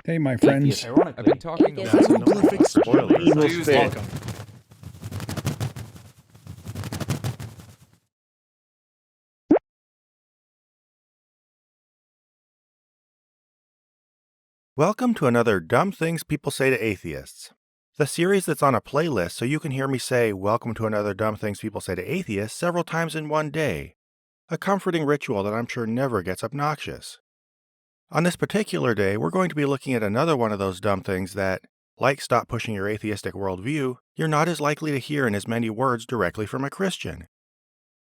Hey, my friends. Atheist, ironically, I've been talking that's about a prolific spoiler. Evil Dude, spit. welcome. Welcome to another Dumb Things People Say to Atheists, the series that's on a playlist so you can hear me say welcome to another Dumb Things People Say to Atheists several times in one day, a comforting ritual that I'm sure never gets obnoxious. On this particular day, we're going to be looking at another one of those dumb things that, like stop pushing your atheistic worldview, you're not as likely to hear in as many words directly from a Christian.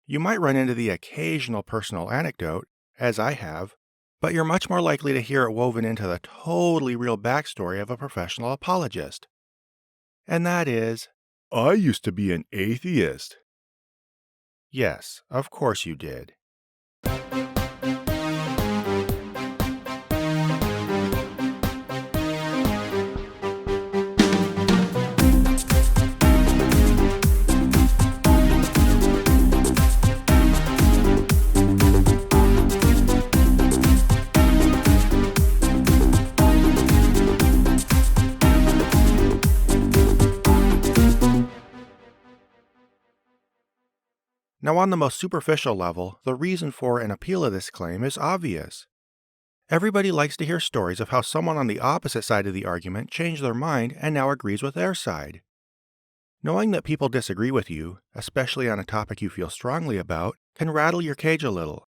You might run into the occasional personal anecdote, as I have, but you're much more likely to hear it woven into the totally real backstory of a professional apologist. And that is, I used to be an atheist. Yes, of course you did. Now, on the most superficial level, the reason for and appeal of this claim is obvious. Everybody likes to hear stories of how someone on the opposite side of the argument changed their mind and now agrees with their side. Knowing that people disagree with you, especially on a topic you feel strongly about, can rattle your cage a little,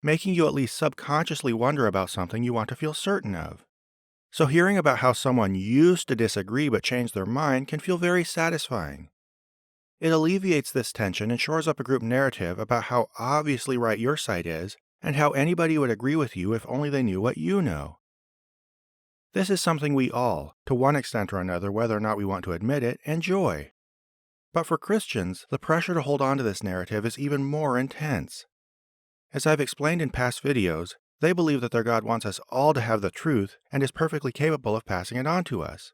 making you at least subconsciously wonder about something you want to feel certain of. So hearing about how someone used to disagree but changed their mind can feel very satisfying. It alleviates this tension and shores up a group narrative about how obviously right your side is and how anybody would agree with you if only they knew what you know. This is something we all, to one extent or another, whether or not we want to admit it, enjoy. But for Christians, the pressure to hold on to this narrative is even more intense. As I've explained in past videos, they believe that their God wants us all to have the truth and is perfectly capable of passing it on to us.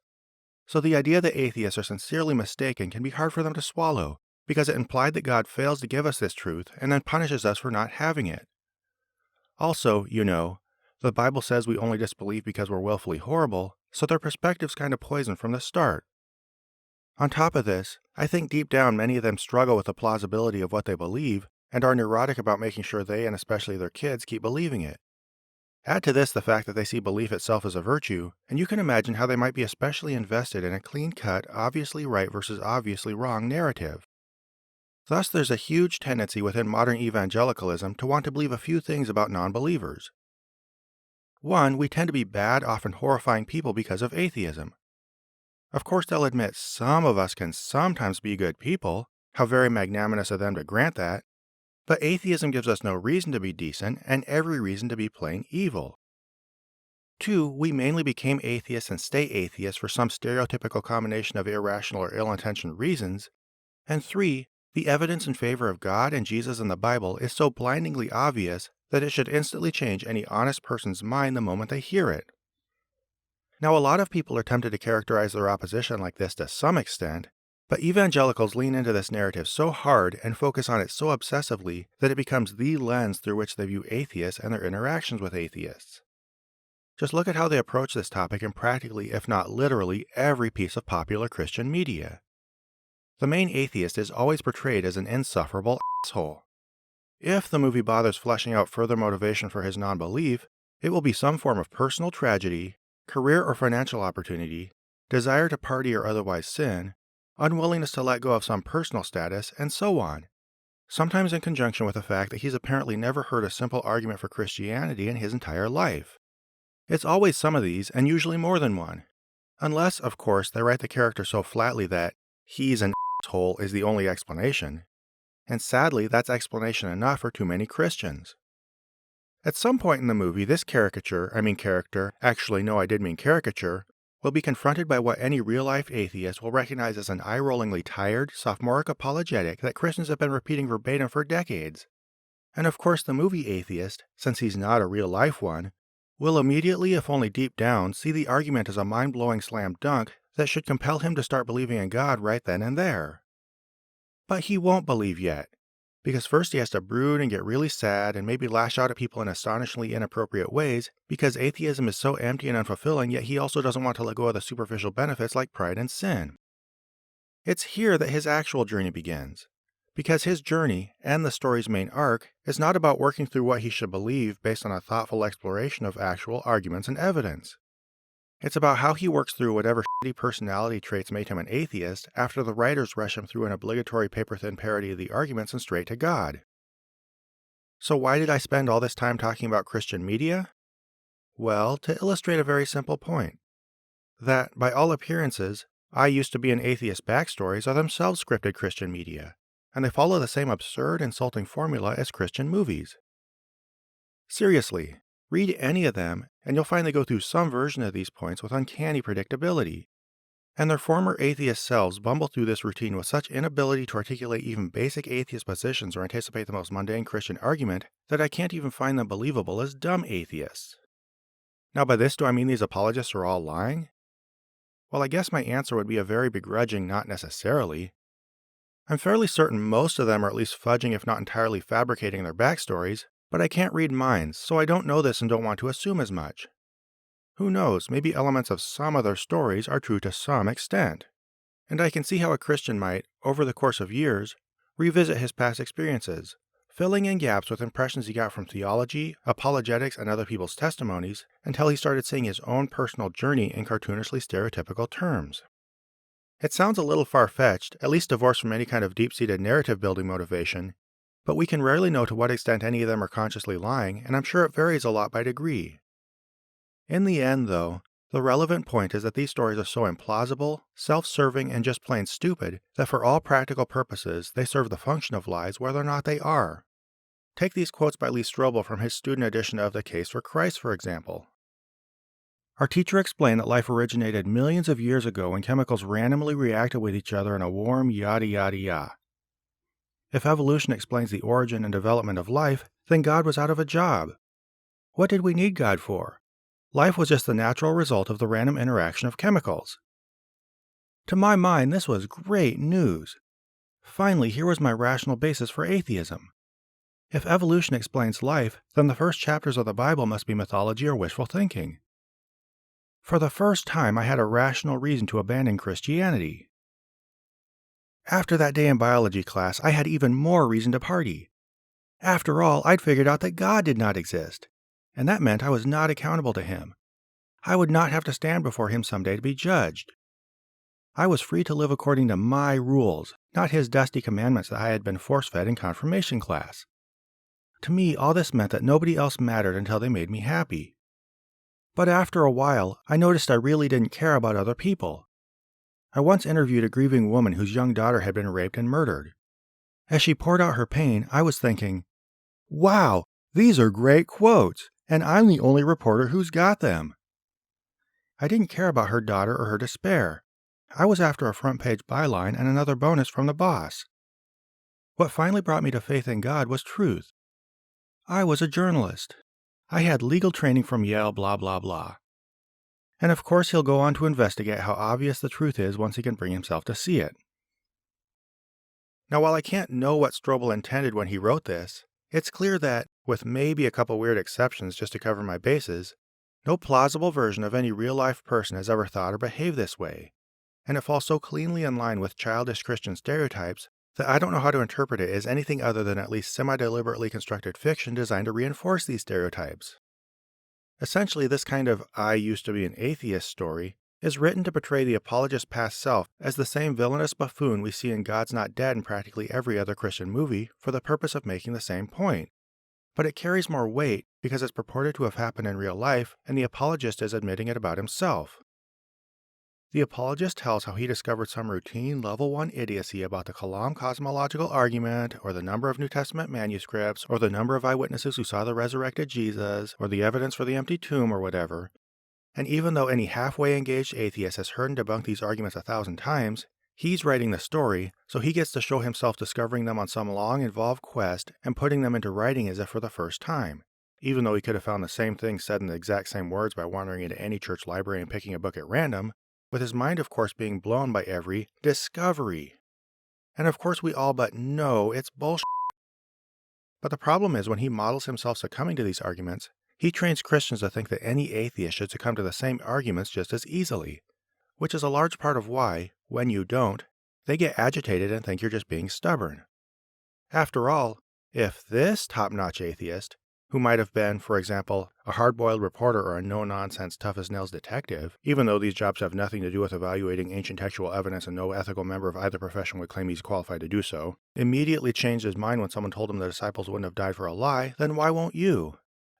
So the idea that atheists are sincerely mistaken can be hard for them to swallow, because it implied that God fails to give us this truth and then punishes us for not having it. Also, the Bible says we only disbelieve because we're willfully horrible, so their perspective's kind of poisoned from the start. On top of this, I think deep down many of them struggle with the plausibility of what they believe and are neurotic about making sure they and especially their kids keep believing it. Add to this the fact that they see belief itself as a virtue, and you can imagine how they might be especially invested in a clean-cut, obviously right versus obviously wrong narrative. Thus, there's a huge tendency within modern evangelicalism to want to believe a few things about non-believers. One, we tend to be bad, often horrifying people because of atheism. Of course, they'll admit some of us can sometimes be good people, how very magnanimous of them to grant that, but atheism gives us no reason to be decent and every reason to be plain evil. 2, we mainly became atheists and stay atheists for some stereotypical combination of irrational or ill-intentioned reasons. And 3, the evidence in favor of God and Jesus in the Bible is so blindingly obvious that it should instantly change any honest person's mind the moment they hear it. Now, a lot of people are tempted to characterize their opposition like this to some extent, but evangelicals lean into this narrative so hard and focus on it so obsessively that it becomes the lens through which they view atheists and their interactions with atheists. Just look at how they approach this topic in practically, if not literally, every piece of popular Christian media. The main atheist is always portrayed as an insufferable asshole. If the movie bothers fleshing out further motivation for his non-belief, it will be some form of personal tragedy, career or financial opportunity, desire to party or otherwise sin, unwillingness to let go of some personal status, and so on, sometimes in conjunction with the fact that he's apparently never heard a simple argument for Christianity in his entire life. It's always some of these, and usually more than one. Unless, of course, they write the character so flatly that he's an asshole is the only explanation. And sadly, that's explanation enough for too many Christians. At some point in the movie, this caricature, will be confronted by what any real-life atheist will recognize as an eye-rollingly tired, sophomoric apologetic that Christians have been repeating verbatim for decades. And of course the movie atheist, since he's not a real-life one, will immediately, if only deep down, see the argument as a mind-blowing slam dunk that should compel him to start believing in God right then and there. But he won't believe yet, Because first he has to brood and get really sad and maybe lash out at people in astonishingly inappropriate ways because atheism is so empty and unfulfilling, yet he also doesn't want to let go of the superficial benefits like pride and sin. It's here that his actual journey begins. Because his journey, and the story's main arc, is not about working through what he should believe based on a thoughtful exploration of actual arguments and evidence. It's about how he works through whatever shitty personality traits made him an atheist after the writers rush him through an obligatory paper-thin parody of the arguments and straight to God. So why did I spend all this time talking about Christian media? Well, to illustrate a very simple point. That, by all appearances, I used to be an atheist backstories are themselves scripted Christian media, and they follow the same absurd, insulting formula as Christian movies. Seriously, read any of them, and you'll find they go through some version of these points with uncanny predictability. And their former atheist selves bumble through this routine with such inability to articulate even basic atheist positions or anticipate the most mundane Christian argument that I can't even find them believable as dumb atheists. Now by this do I mean these apologists are all lying? Well, I guess my answer would be a very begrudging not necessarily. I'm fairly certain most of them are at least fudging if not entirely fabricating their backstories, but I can't read minds, so I don't know this and don't want to assume as much. Who knows, maybe elements of some of their stories are true to some extent. And I can see how a Christian might, over the course of years, revisit his past experiences, filling in gaps with impressions he got from theology, apologetics, and other people's testimonies, until he started seeing his own personal journey in cartoonishly stereotypical terms. It sounds a little far-fetched, at least divorced from any kind of deep-seated narrative-building motivation, but we can rarely know to what extent any of them are consciously lying, and I'm sure it varies a lot by degree. In the end, though, the relevant point is that these stories are so implausible, self-serving, and just plain stupid that for all practical purposes they serve the function of lies whether or not they are. Take these quotes by Lee Strobel from his student edition of The Case for Christ, for example. Our teacher explained that life originated millions of years ago when chemicals randomly reacted with each other in a warm yada yada yada. If evolution explains the origin and development of life, then God was out of a job. What did we need God for? Life was just the natural result of the random interaction of chemicals. To my mind, this was great news. Finally, here was my rational basis for atheism. If evolution explains life, then the first chapters of the Bible must be mythology or wishful thinking. For the first time, I had a rational reason to abandon Christianity. After that day in biology class, I had even more reason to party. After all, I'd figured out that God did not exist, and that meant I was not accountable to Him. I would not have to stand before Him someday to be judged. I was free to live according to my rules, not His dusty commandments that I had been force-fed in confirmation class. To me, all this meant that nobody else mattered until they made me happy. But after a while, I noticed I really didn't care about other people. I once interviewed a grieving woman whose young daughter had been raped and murdered. As she poured out her pain, I was thinking, wow, these are great quotes, and I'm the only reporter who's got them. I didn't care about her daughter or her despair. I was after a front-page byline and another bonus from the boss. What finally brought me to faith in God was truth. I was a journalist. I had legal training from Yale, blah, blah, blah. And of course he'll go on to investigate how obvious the truth is once he can bring himself to see it. Now, while I can't know what Strobel intended when he wrote this, it's clear that, with maybe a couple weird exceptions just to cover my bases, no plausible version of any real-life person has ever thought or behaved this way, and it falls so cleanly in line with childish Christian stereotypes that I don't know how to interpret it as anything other than at least semi-deliberately constructed fiction designed to reinforce these stereotypes. Essentially, this kind of I used to be an atheist story is written to portray the apologist's past self as the same villainous buffoon we see in God's Not Dead in practically every other Christian movie for the purpose of making the same point. But it carries more weight because it's purported to have happened in real life and the apologist is admitting it about himself. The apologist tells how he discovered some routine level 1 idiocy about the Kalam cosmological argument, or the number of New Testament manuscripts, or the number of eyewitnesses who saw the resurrected Jesus, or the evidence for the empty tomb, or whatever. And even though any halfway engaged atheist has heard and debunked these arguments 1,000 times, he's writing the story, so he gets to show himself discovering them on some long, involved quest and putting them into writing as if for the first time, even though he could have found the same thing said in the exact same words by wandering into any church library and picking a book at random, with his mind of course being blown by every discovery. And of course we all but know it's bullshit. But the problem is when he models himself succumbing to these arguments, he trains Christians to think that any atheist should succumb to the same arguments just as easily, which is a large part of why, when you don't, they get agitated and think you're just being stubborn. After all, if this top-notch atheist, who might have been, for example, a hard-boiled reporter or a no-nonsense tough-as-nails detective, even though these jobs have nothing to do with evaluating ancient textual evidence and no ethical member of either profession would claim he's qualified to do so, immediately changed his mind when someone told him the disciples wouldn't have died for a lie, then why won't you?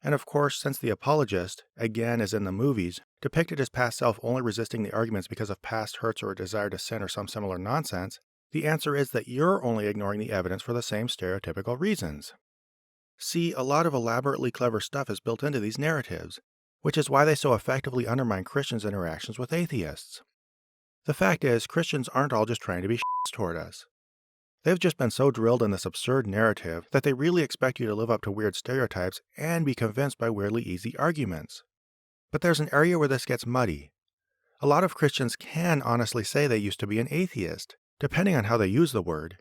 And of course, since the apologist, again as in the movies, depicted his past self only resisting the arguments because of past hurts or a desire to sin or some similar nonsense, the answer is that you're only ignoring the evidence for the same stereotypical reasons. See, a lot of elaborately clever stuff is built into these narratives, which is why they so effectively undermine Christians' interactions with atheists. The fact is, Christians aren't all just trying to be shits toward us. They've just been so drilled in this absurd narrative that they really expect you to live up to weird stereotypes and be convinced by weirdly easy arguments. But there's an area where this gets muddy. A lot of Christians can honestly say they used to be an atheist, depending on how they use the word.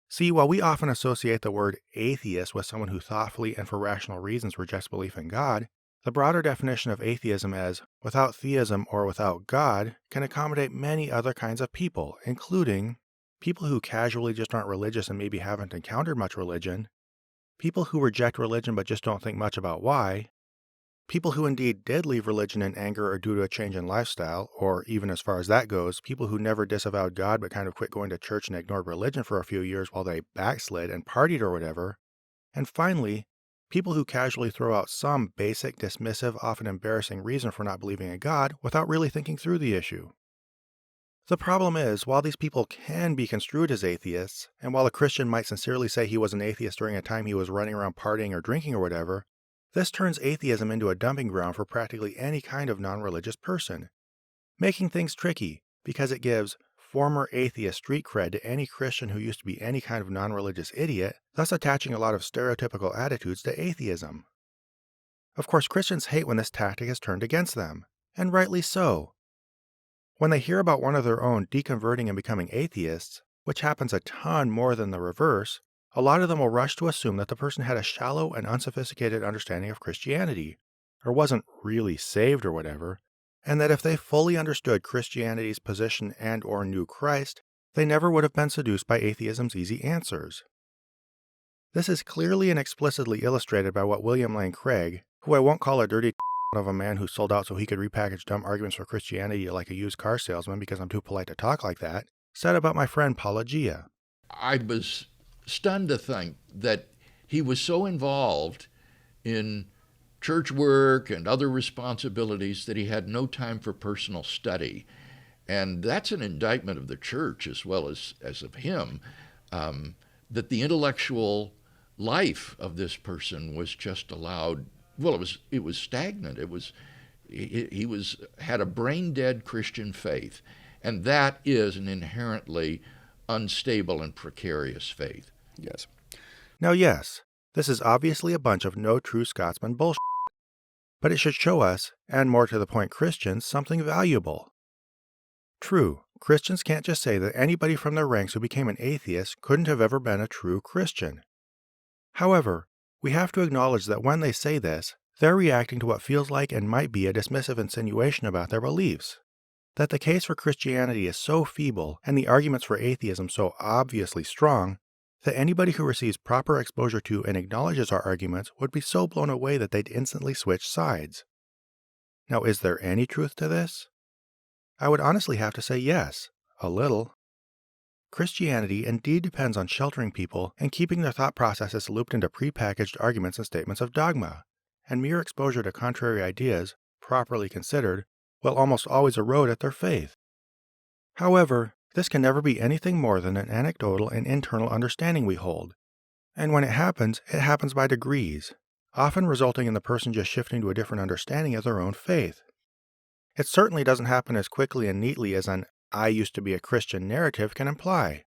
See, while we often associate the word atheist with someone who thoughtfully and for rational reasons rejects belief in God, the broader definition of atheism as without theism or without God can accommodate many other kinds of people, including people who casually just aren't religious and maybe haven't encountered much religion, people who reject religion but just don't think much about why, people who indeed did leave religion in anger or due to a change in lifestyle, or even as far as that goes, people who never disavowed God but kind of quit going to church and ignored religion for a few years while they backslid and partied or whatever, and finally, people who casually throw out some basic, dismissive, often embarrassing reason for not believing in God without really thinking through the issue. The problem is, while these people can be construed as atheists, and while a Christian might sincerely say he was an atheist during a time he was running around partying or drinking or whatever, this turns atheism into a dumping ground for practically any kind of non-religious person, making things tricky because it gives former atheist street cred to any Christian who used to be any kind of non-religious idiot, thus attaching a lot of stereotypical attitudes to atheism. Of course, Christians hate when this tactic is turned against them, and rightly so. When they hear about one of their own deconverting and becoming atheists, which happens a ton more than the reverse, a lot of them will rush to assume that the person had a shallow and unsophisticated understanding of Christianity, or wasn't really saved or whatever, and that if they fully understood Christianity's position and or knew Christ, they never would have been seduced by atheism's easy answers. This is clearly and explicitly illustrated by what William Lane Craig, who I won't call a dirty of a man who sold out so he could repackage dumb arguments for Christianity like a used car salesman because I'm too polite to talk like that, said about my friend Apologia. I was stunned to think that he was so involved in church work and other responsibilities that he had no time for personal study. And that's an indictment of the church as well as of him, that the intellectual life of this person was just allowed. Well, it was stagnant. He had a brain dead Christian faith, and that is an inherently unstable and precarious faith. Yes. Now, yes, this is obviously a bunch of no true Scotsman bullshit, but it should show us, and more to the point Christians, something valuable. True, Christians can't just say that anybody from their ranks who became an atheist couldn't have ever been a true Christian. However, we have to acknowledge that when they say this, they're reacting to what feels like and might be a dismissive insinuation about their beliefs. That the case for Christianity is so feeble and the arguments for atheism so obviously strong that anybody who receives proper exposure to and acknowledges our arguments would be so blown away that they'd instantly switch sides. Now, is there any truth to this? I would honestly have to say yes, a little. Christianity indeed depends on sheltering people and keeping their thought processes looped into prepackaged arguments and statements of dogma, and mere exposure to contrary ideas, properly considered, will almost always erode at their faith. However, this can never be anything more than an anecdotal and internal understanding we hold, and when it happens by degrees, often resulting in the person just shifting to a different understanding of their own faith. It certainly doesn't happen as quickly and neatly as an "I used to be a Christian" narrative can imply.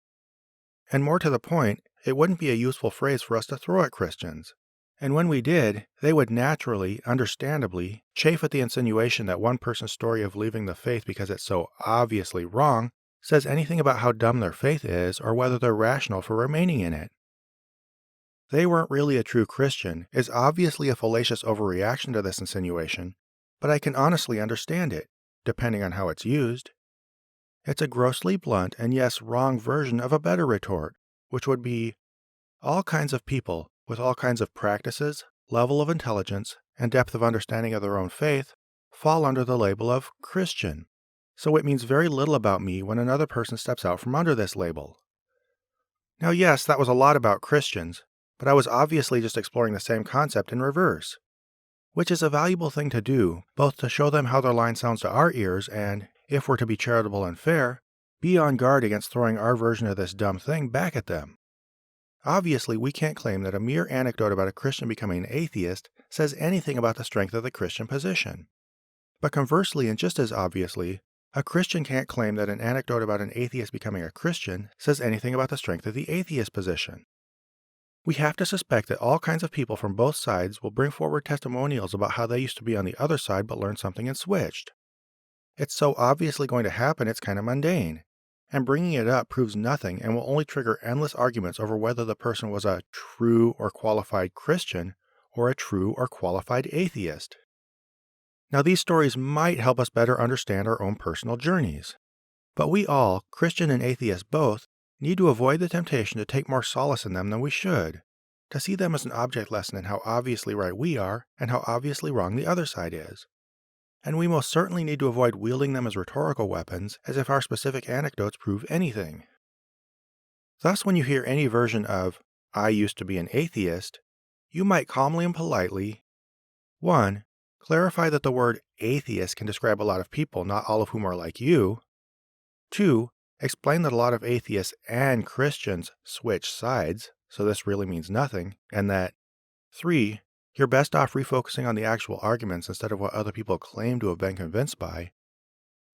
And more to the point, it wouldn't be a useful phrase for us to throw at Christians. And when we did, they would naturally, understandably, chafe at the insinuation that one person's story of leaving the faith because it's so obviously wrong says anything about how dumb their faith is or whether they're rational for remaining in it. "They weren't really a true Christian" is obviously a fallacious overreaction to this insinuation, but I can honestly understand it, depending on how it's used. It's a grossly blunt and yes, wrong version of a better retort, which would be, all kinds of people with all kinds of practices, level of intelligence, and depth of understanding of their own faith fall under the label of Christian. So it means very little about me when another person steps out from under this label. Now, yes, that was a lot about Christians, but I was obviously just exploring the same concept in reverse, which is a valuable thing to do, both to show them how their line sounds to our ears and, if we're to be charitable and fair, be on guard against throwing our version of this dumb thing back at them. Obviously, we can't claim that a mere anecdote about a Christian becoming an atheist says anything about the strength of the Christian position. But conversely, and just as obviously, a Christian can't claim that an anecdote about an atheist becoming a Christian says anything about the strength of the atheist position. We have to suspect that all kinds of people from both sides will bring forward testimonials about how they used to be on the other side but learned something and switched. It's so obviously going to happen it's kind of mundane, and bringing it up proves nothing and will only trigger endless arguments over whether the person was a true or qualified Christian or a true or qualified atheist. Now, these stories might help us better understand our own personal journeys, but we all, Christian and atheist both, need to avoid the temptation to take more solace in them than we should, to see them as an object lesson in how obviously right we are and how obviously wrong the other side is. And we most certainly need to avoid wielding them as rhetorical weapons as if our specific anecdotes prove anything. Thus, when you hear any version of, "I used to be an atheist," you might calmly and politely 1. Clarify that the word atheist can describe a lot of people, not all of whom are like you. 2. Explain that a lot of atheists and Christians switch sides, so this really means nothing, and that 3. You're best off refocusing on the actual arguments instead of what other people claim to have been convinced by.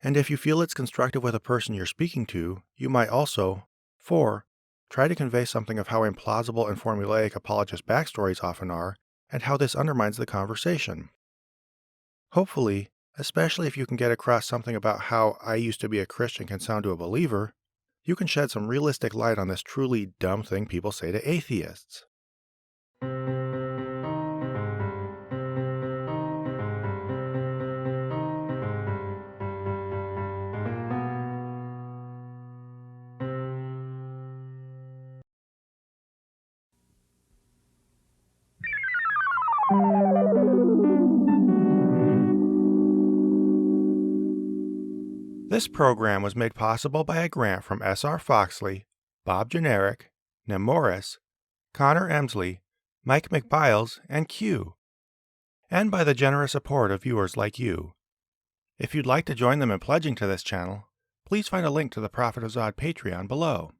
And if you feel it's constructive with a person you're speaking to, you might also 4. Try to convey something of how implausible and formulaic apologist backstories often are, and how this undermines the conversation. Hopefully, especially if you can get across something about how "I used to be a Christian" can sound to a believer, you can shed some realistic light on this truly dumb thing people say to atheists. This program was made possible by a grant from S.R. Foxley, Bob Generic, Nem Morris, Connor Emsley, Mike McBiles, and Q, and by the generous support of viewers like you. If you'd like to join them in pledging to this channel, please find a link to the Prophet of Zod Patreon below.